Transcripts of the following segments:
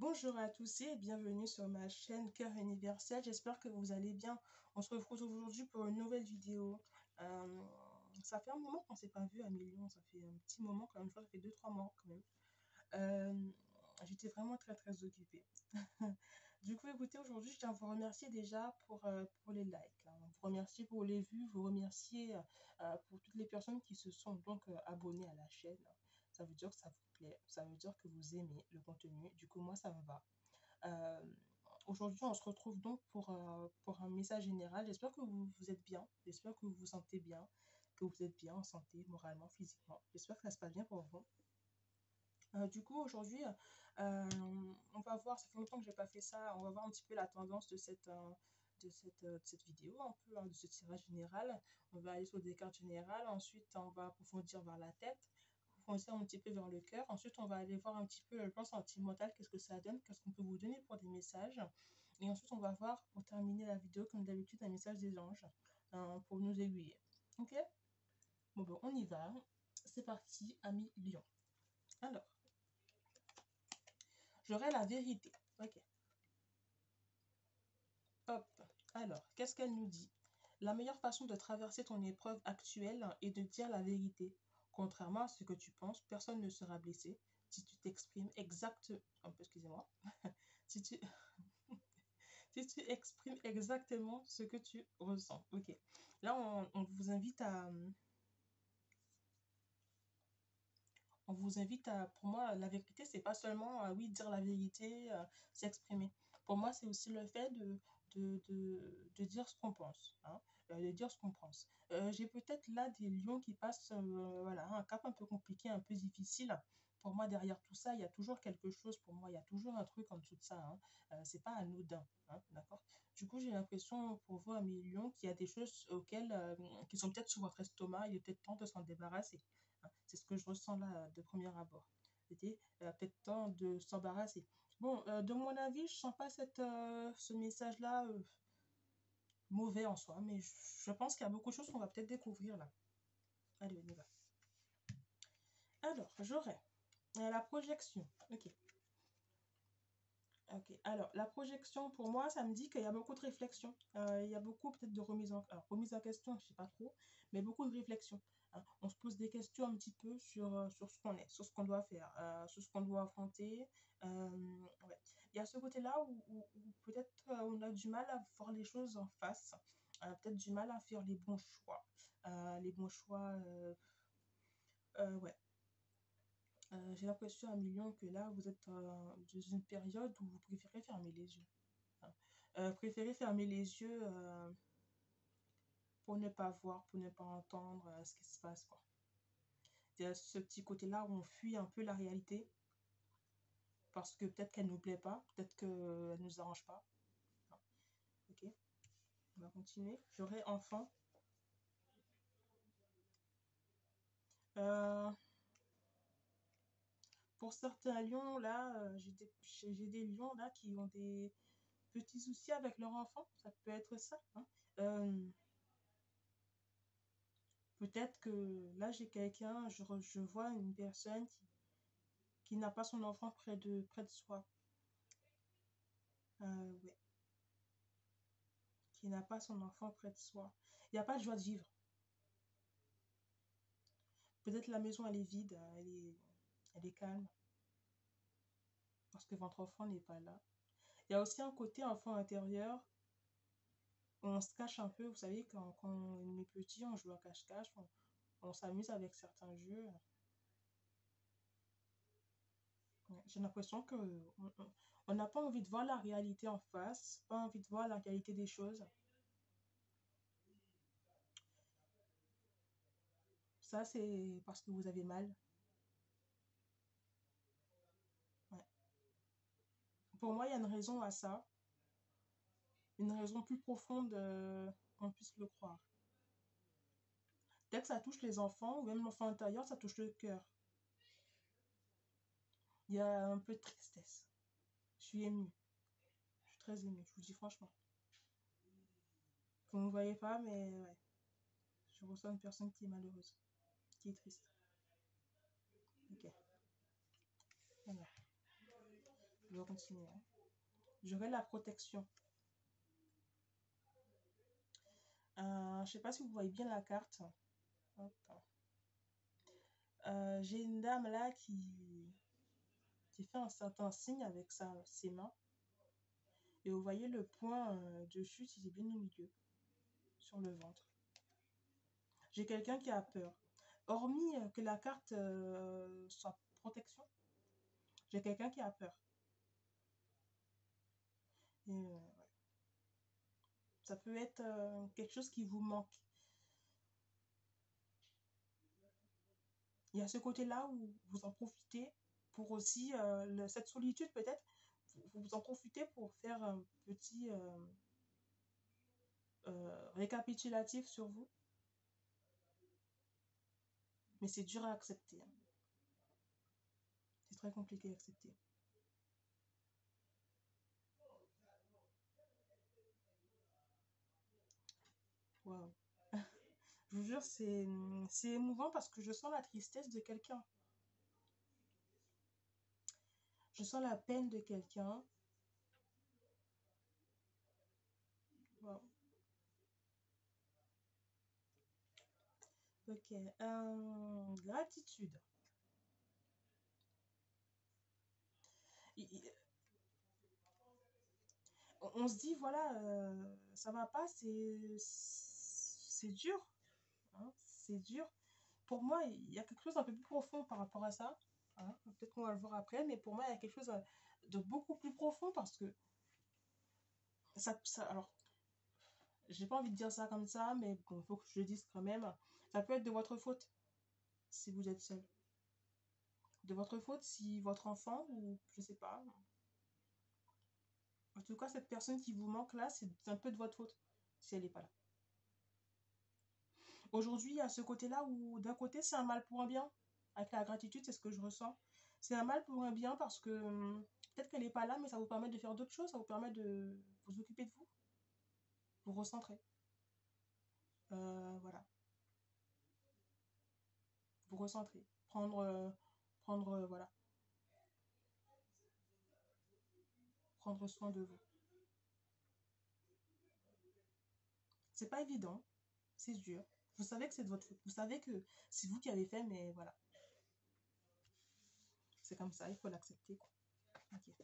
Bonjour à tous et bienvenue sur ma chaîne Cœur Universel. J'espère que vous allez bien. On se retrouve aujourd'hui pour une nouvelle vidéo. Ça fait un moment qu'on ne s'est pas vu à Million. Ça fait un petit moment quand même. Ça fait 2-3 mois quand même. J'étais vraiment très occupée. Du coup, écoutez, aujourd'hui, je tiens à vous remercier déjà pour les likes, hein. Vous remercier pour les vues, vous remercier pour toutes les personnes qui se sont donc abonnées à la chaîne. Ça veut dire que ça vous plaît, ça veut dire que vous aimez le contenu. Du coup, moi, ça me va. Euh, Aujourd'hui, on se retrouve donc pour un message général. J'espère que vous êtes bien, j'espère que vous vous sentez bien, que vous êtes bien en santé, moralement, physiquement. J'espère que ça se passe bien pour vous. Du coup, aujourd'hui, on va voir, ça fait longtemps que je n'ai pas fait ça, on va voir un petit peu la tendance de cette vidéo, un peu, hein, de ce tirage général. On va aller sur des cartes générales, ensuite on va approfondir vers la tête, approfondir un petit peu vers le cœur, ensuite on va aller voir un petit peu le plan sentimental, qu'est-ce que ça donne, qu'est-ce qu'on peut vous donner pour des messages. Et ensuite on va voir, pour terminer la vidéo, comme d'habitude, un message des anges pour nous aiguiller. Ok? Bon, ben, on y va. C'est parti, ami Lion. Alors. J'aurai la vérité. Ok. Hop. Alors, qu'est-ce qu'elle nous dit? La meilleure façon de traverser ton épreuve actuelle est de dire la vérité. Contrairement à ce que tu penses, personne ne sera blessé si tu t'exprimes exactement. Excusez-moi. Si tu... si tu exprimes exactement ce que tu ressens. Ok. Là, on vous invite à. On vous invite à, pour moi, la vérité, c'est pas seulement, oui, dire la vérité, s'exprimer. Pour moi, c'est aussi le fait de dire ce qu'on pense, hein, de dire ce qu'on pense. J'ai peut-être là des lions qui passent, voilà, un cap un peu compliqué, un peu difficile. Pour moi, derrière tout ça, il y a toujours quelque chose. Pour moi, il y a toujours un truc en dessous de ça, hein. C'est pas anodin, hein, d'accord? Du coup, j'ai l'impression pour vous, amis lions, qu'il y a des choses auxquelles, qui sont peut-être sur votre estomac. Il est peut-être temps de s'en débarrasser. C'est ce que je ressens là de premier abord. C'était peut-être temps de s'embarrasser. Bon, de mon avis, je sens pas ce message-là mauvais en soi, mais je pense qu'il y a beaucoup de choses qu'on va peut-être découvrir là. Allez, on y va. Alors, j'aurai la projection. Ok. Ok. Alors, la projection, pour moi, ça me dit qu'il y a beaucoup de réflexion. Il y a beaucoup peut-être de remise en question, je sais pas trop, mais beaucoup de réflexion, hein. On se pose des questions un petit peu sur ce qu'on est, sur ce qu'on doit faire, sur ce qu'on doit affronter. Ouais. Il y a ce côté-là où peut-être on a du mal à voir les choses en face, peut-être du mal à faire les bons choix. Les bons choix, ouais. J'ai l'impression, à Million, que là, vous êtes dans une période où vous préférez fermer les yeux, hein. Préférez fermer les yeux pour ne pas voir, pour ne pas entendre ce qui se passe, quoi. Il y a ce petit côté-là où on fuit un peu la réalité parce que peut-être qu'elle ne nous plaît pas, peut-être qu'elle ne nous arrange pas, hein. Ok, on va continuer. J'aurai enfant. Euh, pour certains lions, là, j'ai des lions là qui ont des petits soucis avec leur enfant. Ça peut être ça, hein. Euh, Peut-être que là, j'ai quelqu'un, je vois une personne qui n'a pas son enfant près de soi. Ouais, qui n'a pas son enfant près de soi. Il n'y a pas de joie de vivre. Peut-être la maison, elle est vide, elle est calme, parce que votre enfant n'est pas là. Il y a aussi un côté enfant intérieur, où on se cache un peu. Vous savez, quand on est petit, on joue à cache-cache, on s'amuse avec certains jeux. Ouais, j'ai l'impression que on n'a pas envie de voir la réalité en face, pas envie de voir la réalité des choses. Ça, c'est parce que vous avez mal. Ouais. Pour moi, il y a une raison à ça, une raison plus profonde qu'on puisse le croire. Dès que ça touche les enfants, ou même l'enfant intérieur, ça touche le cœur. Il y a un peu de tristesse. Je suis émue. Je suis très émue, je vous le dis franchement. Vous ne me voyez pas, mais ouais, je ressens une personne qui est malheureuse, qui est triste. Ok, voilà. Je vais continuer. Hein. J'aurai la protection. Je ne sais pas si vous voyez bien la carte. Hop. J'ai une dame là qui fait un certain signe avec ses mains. Et vous voyez le point de chute, il est bien au milieu, sur le ventre. J'ai quelqu'un qui a peur. Hormis que la carte soit protection, j'ai quelqu'un qui a peur. Et, ouais. Ça peut être quelque chose qui vous manque. Il y a ce côté-là où vous en profitez pour aussi, cette solitude peut-être, vous en profitez pour faire un petit récapitulatif sur vous. Mais c'est dur à accepter. Hein. C'est très compliqué à accepter. Waouh. Je vous jure, c'est émouvant parce que je sens la tristesse de quelqu'un. Je sens la peine de quelqu'un. Wow. Ok. Gratitude. On se dit, voilà, ça va pas, c'est dur. Hein, c'est dur. Pour moi, il y a quelque chose d'un peu plus profond par rapport à ça. Hein. Peut-être qu'on va le voir après, mais pour moi, il y a quelque chose de beaucoup plus profond parce que alors, j'ai pas envie de dire ça comme ça, mais bon, il faut que je le dise quand même. Ça peut être de votre faute si vous êtes seul. De votre faute si votre enfant, ou je sais pas. En tout cas, cette personne qui vous manque là, c'est un peu de votre faute si elle n'est pas là. Aujourd'hui, il y a ce côté-là où d'un côté, c'est un mal pour un bien. Avec la gratitude, c'est ce que je ressens. C'est un mal pour un bien parce que peut-être qu'elle n'est pas là, mais ça vous permet de faire d'autres choses, ça vous permet de vous occuper de vous, vous recentrer. Voilà, vous recentrer. Voilà, prendre soin de vous. C'est pas évident, c'est dur. Vous savez que c'est de votre faute. Vous savez que c'est vous qui avez fait, mais voilà. C'est comme ça, il faut l'accepter. Okay.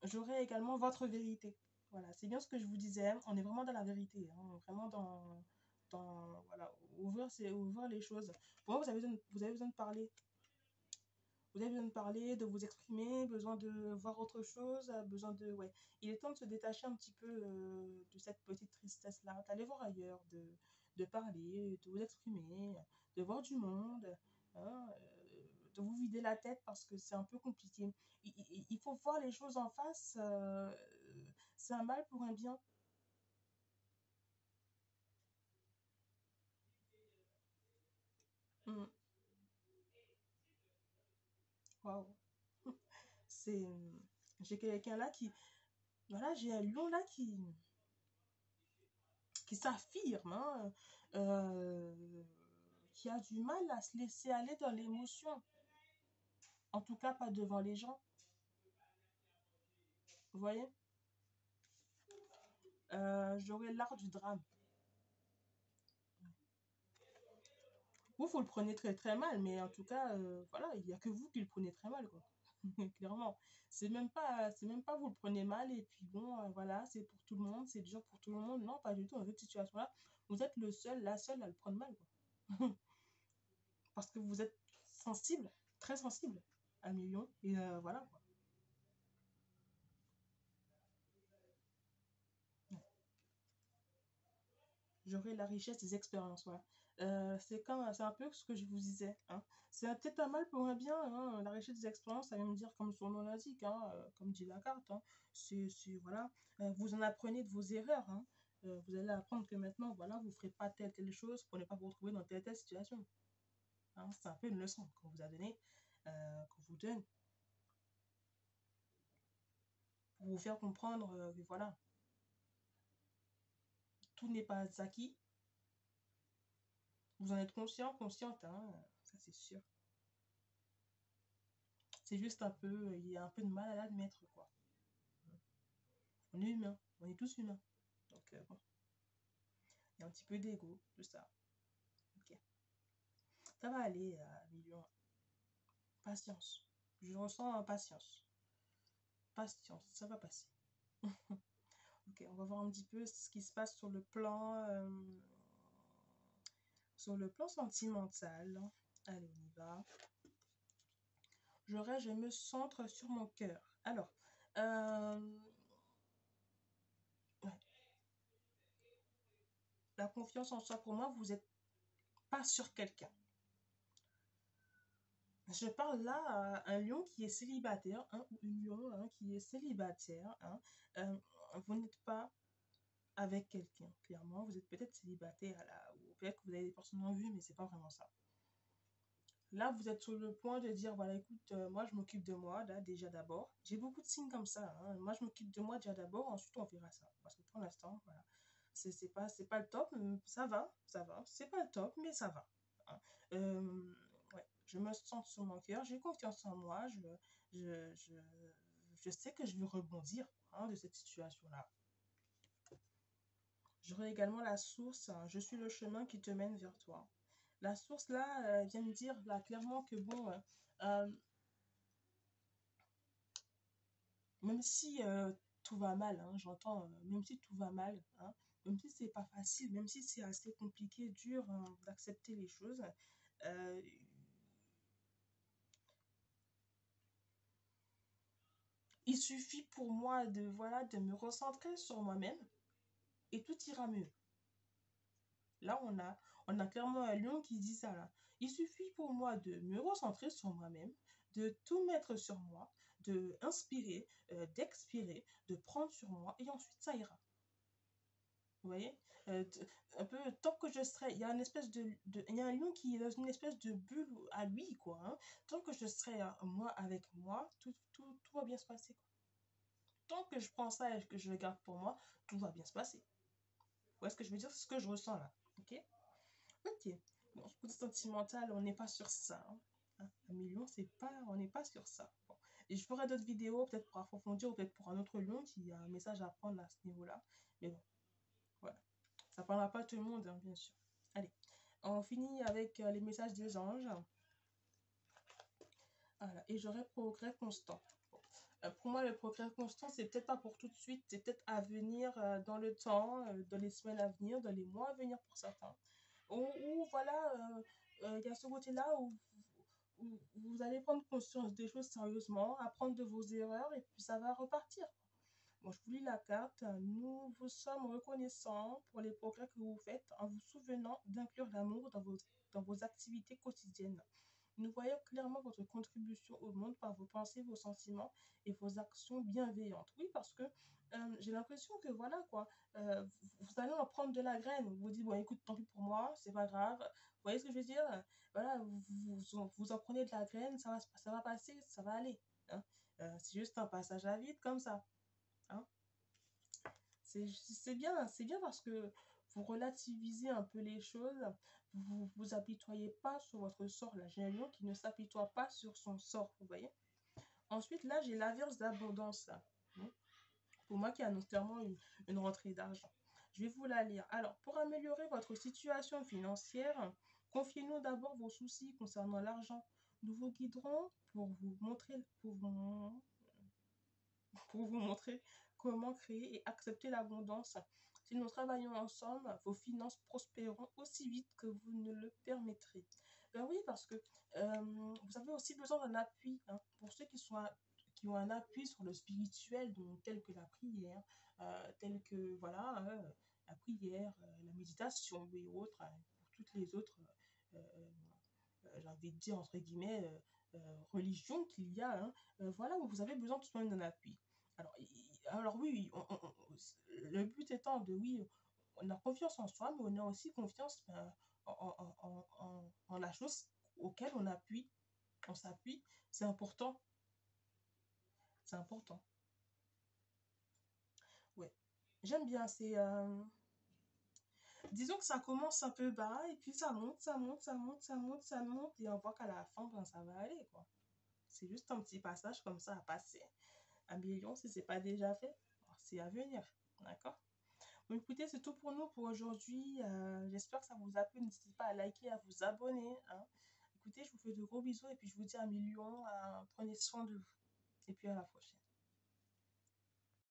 J'aurai également votre vérité. Voilà, c'est bien ce que je vous disais. On est vraiment dans la vérité. Hein, vraiment voilà, ouvrir les choses. Pour moi, vous avez besoin de parler. Vous avez besoin de parler, de vous exprimer, besoin de voir autre chose, besoin de... Ouais. Il est temps de se détacher un petit peu de cette petite tristesse-là, d'aller voir ailleurs, de parler, de vous exprimer, de voir du monde, hein, de vous vider la tête parce que c'est un peu compliqué. Il faut voir les choses en face, c'est un mal pour un bien. Mm. Waouh. C'est... J'ai quelqu'un là qui... Voilà, j'ai un lion là qui s'affirme, hein, qui a du mal à se laisser aller dans l'émotion. En tout cas, pas devant les gens. Vous voyez j'aurais l'art du drame. Vous le prenez très très mal, mais en tout cas, voilà, il n'y a que vous qui le prenez très mal, quoi. Clairement. C'est même pas vous le prenez mal, et puis bon, voilà, c'est pour tout le monde, c'est dur pour tout le monde. Non, pas du tout. Dans cette situation-là, vous êtes le seul, la seule à le prendre mal, quoi. Parce que vous êtes sensible, très sensible à 1 million, et voilà, quoi. J'aurai la richesse des expériences, voilà. C'est un peu ce que je vous disais, hein. C'est peut-être un mal pour un bien, hein, la richesse des expériences, ça veut me dire comme son nom l'indique, hein, comme dit la carte, hein. Voilà, vous en apprenez de vos erreurs, hein. Vous allez apprendre que maintenant, voilà, vous ne ferez pas telle chose pour ne pas vous retrouver dans telle situation. Hein. C'est un peu une leçon qu'on vous a donnée, qu'on vous donne, pour vous faire comprendre que voilà, tout n'est pas acquis. Vous en êtes conscient, consciente, hein, ça c'est sûr. C'est juste un peu, il y a un peu de mal à l'admettre, quoi. On est humain, on est tous humains. Donc, bon, il y a un petit peu d'ego, tout ça. Ok. Ça va aller, million. Patience. Je ressens impatience. Patience, ça va passer. Ok, on va voir un petit peu ce qui se passe sur le plan sentimental. Allez, on y va. Je me centre sur mon cœur. Alors, ouais, la confiance en soi, pour moi, vous n'êtes pas sur quelqu'un. Je parle là à un lion qui est célibataire, hein, ou une lion hein, qui est célibataire. Hein. Vous n'êtes pas avec quelqu'un, clairement. Vous êtes peut-être célibataire, là, ou peut-être que vous avez des personnes en vue, mais c'est pas vraiment ça. Là, vous êtes sur le point de dire, voilà, écoute, moi, je m'occupe de moi, là, déjà d'abord. J'ai beaucoup de signes comme ça. Hein. Moi, je m'occupe de moi déjà d'abord, ensuite, on verra ça. Parce que pour l'instant, voilà, c'est pas le top, ça va, ça va. C'est pas le top, mais ça va. Hein. Ouais, je me sens sur mon cœur, j'ai confiance en moi, je, je, je sais que je vais rebondir hein, de cette situation-là. J'aurai également la source, hein, je suis le chemin qui te mène vers toi. La source là vient me dire là clairement que bon, euh, même si tout va mal, hein, j'entends, même si tout va mal, hein, même si c'est pas facile, même si c'est assez compliqué, dur hein, d'accepter les choses, euh, il suffit pour moi de voilà de me recentrer sur moi-même et tout ira mieux. Là, on a clairement un lion qui dit ça là. Il suffit pour moi de me recentrer sur moi-même, de tout mettre sur moi, de inspirer, d'expirer, de prendre sur moi et ensuite ça ira. Vous voyez Euh, un peu tant que je serai, il y a une espèce il y a un lion qui est dans une espèce de bulle à lui quoi. Hein. Tant que je serai moi avec moi, tout va bien se passer. Quoi. Tant que je prends ça et que je le garde pour moi, tout va bien se passer. Vous voyez ce que je veux dire? C'est ce que je ressens là. Ok. Ok. Bon, coup sentimental, on n'est pas sur ça. Hein. Hein, un million, c'est pas, on n'est pas sur ça. Bon. Et je ferai d'autres vidéos, peut-être pour approfondir, ou peut-être pour un autre lion qui a un message à prendre à ce niveau-là. Mais bon, voilà. Ça ne parlera pas à tout le monde, hein, bien sûr. Allez, on finit avec les messages des anges. Voilà. Et j'aurai progrès constant. Bon. Pour moi, le progrès constant, c'est peut-être pas pour tout de suite, c'est peut-être à venir dans le temps, dans les semaines à venir, dans les mois à venir pour certains. Ou voilà, il y a ce côté-là où vous allez prendre conscience des choses sérieusement, apprendre de vos erreurs et puis ça va repartir. Bon, je vous lis la carte. Nous vous sommes reconnaissants pour les progrès que vous faites en vous souvenant d'inclure l'amour dans vos activités quotidiennes. Nous voyons clairement votre contribution au monde par vos pensées, vos sentiments et vos actions bienveillantes. Oui, parce que j'ai l'impression que voilà quoi, vous allez en prendre de la graine. Vous vous dites, bon écoute, tant pis pour moi, c'est pas grave. Vous voyez ce que je veux dire? Voilà, vous en prenez de la graine, ça va passer, ça va aller. Hein. C'est juste un passage à vide comme ça. Hein. C'est bien parce que vous relativisez un peu les choses, vous vous apitoyez pas sur votre sort. Là, j'ai un lion qui ne s'apitoie pas sur son sort, vous voyez. Ensuite, là, j'ai l'averse d'abondance, là. Pour moi qui annonce clairement une rentrée d'argent. Je vais vous la lire. Alors, pour améliorer votre situation financière, confiez-nous d'abord vos soucis concernant l'argent. Nous vous guiderons pour vous montrer comment créer et accepter l'abondance. Si nous travaillons ensemble, vos finances prospéreront aussi vite que vous ne le permettrez. Ben oui, parce que vous avez aussi besoin d'un appui. Hein, pour ceux qui ont un appui sur le spirituel, donc, tel que la prière, tel que voilà, la prière, la méditation et autres, pour toutes les autres, j'ai envie de dire entre guillemets, religions qu'il y a. Hein, voilà, où vous avez besoin tout simplement d'un appui. Alors oui, le but étant de, oui, on a confiance en soi, mais on a aussi confiance en la chose auquel on s'appuie. C'est important, c'est important. Ouais, j'aime bien, disons que ça commence un peu bas, et puis ça monte, ça monte, ça monte, ça monte, ça monte, et on voit qu'à la fin, ben, ça va aller, quoi. C'est juste un petit passage comme ça à passer. 1 million, si ce n'est pas déjà fait, c'est à venir. D'accord? Bon, écoutez, c'est tout pour nous pour aujourd'hui. J'espère que ça vous a plu. N'hésitez pas à liker, à vous abonner. Hein. Écoutez, je vous fais de gros bisous et puis je vous dis 1 million. Prenez soin de vous. Et puis à la prochaine.